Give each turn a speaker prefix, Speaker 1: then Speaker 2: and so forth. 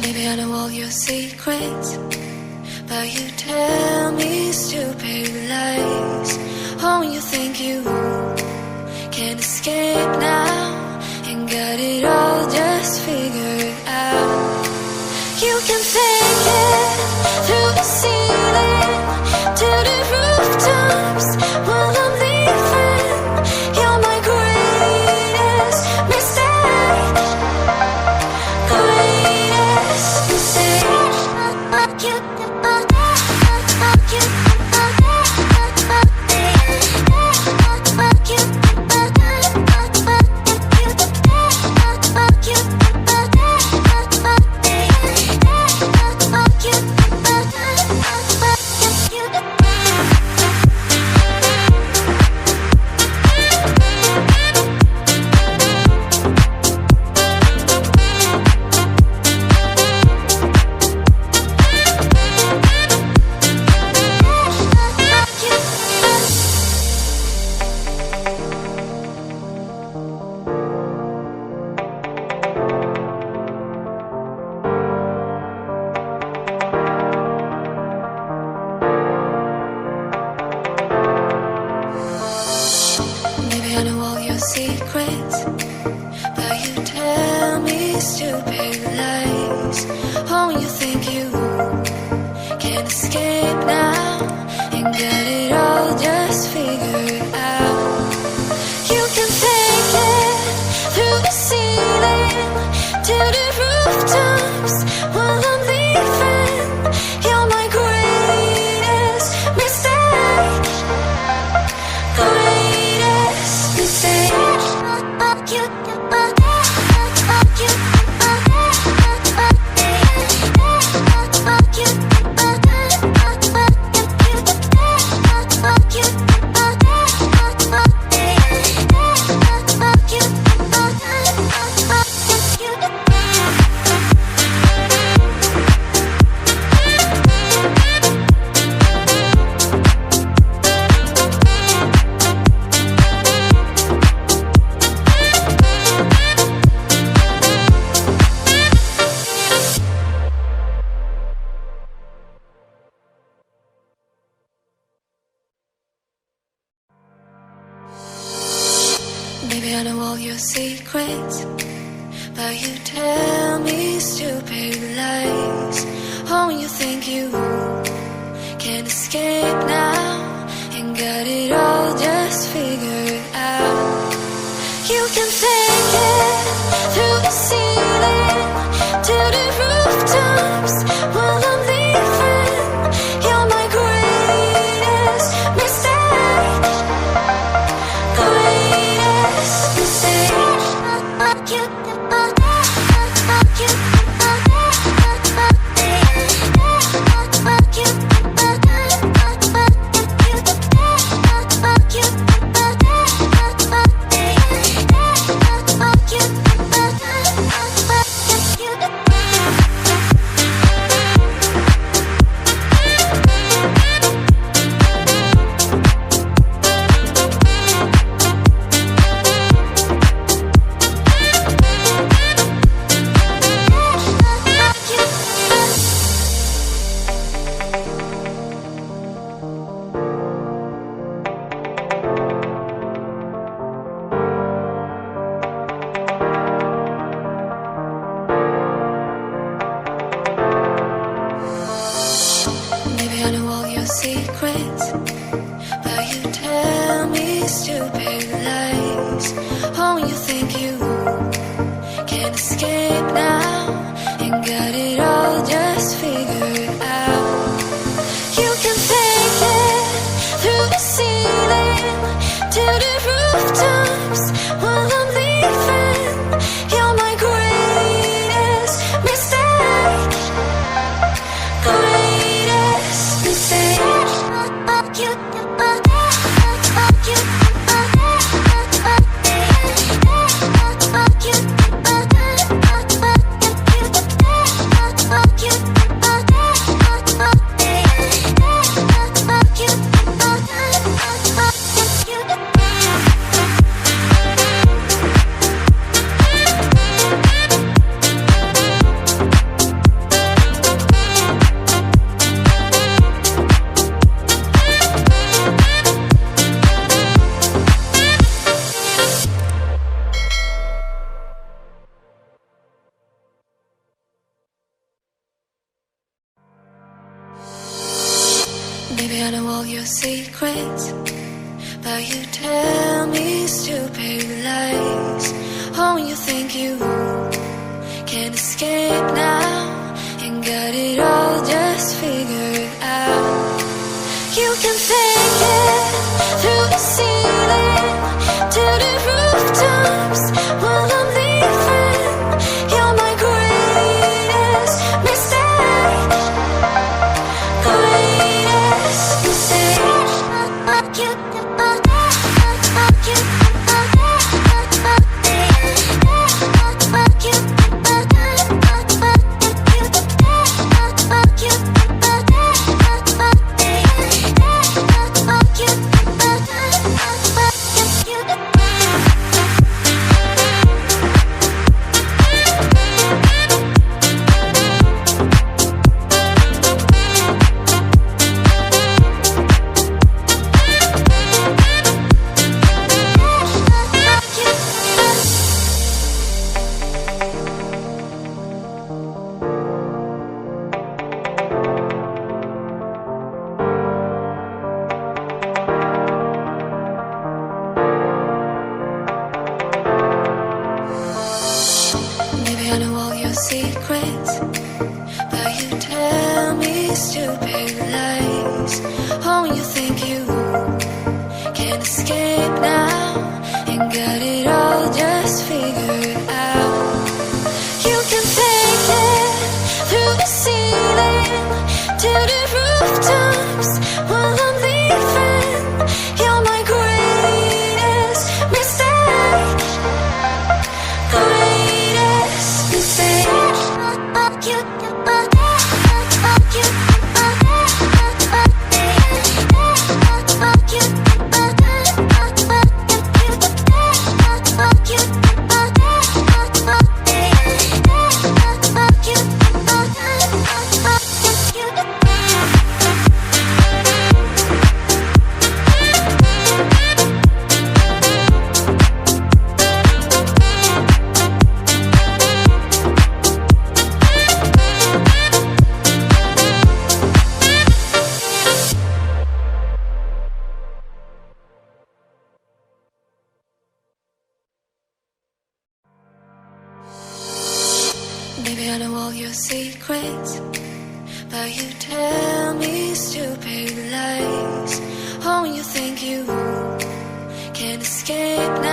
Speaker 1: Maybe I know all your secrets, but you tell me stupid lies. Oh, you think you can escape now and got it all just figured out. You can fake it through the ceiling to the rooftops while I'm leaving. You're my greatest mistake. Greatest mistake. Secrets, but you tell me stupid lies. Oh, you think you can escape now and got it all just figured out. You can fake it through the ceiling to the rooftops while I'm leaving. You're my greatest mistake. Greatest mistake. Maybe I know all your secrets, but you tell me stupid lies. Oh, you think you can escape now and got it all just figured out. You can fake it through the ceiling to the rooftops while I'm leaving. You're my greatest mistake. Greatest mistake. Secrets, but you tell me stupid lies. Oh, you think you can escape now and got it all just figured out. You can fake it through the ceiling to the rooftops while I'm leaving. You're my greatest mistake. Greatest mistake. all your secrets, but you tell me stupid lies. Oh, you think you can escape now and got it all just figured out. You can fake it through the ceiling to the rooftops while I'm leaving. You're my greatest mistake. Greatest mistake. Maybe I know all your secrets, but you tell me stupid lies. Oh, you think you can escape now and got it all just figured out. You can fake it through the ceiling to the rooftops while I'm leaving. You're my greatest mistake. Greatest mistake. Baby, I know all your secrets, but you tell me stupid lies. Oh, you think you can escape now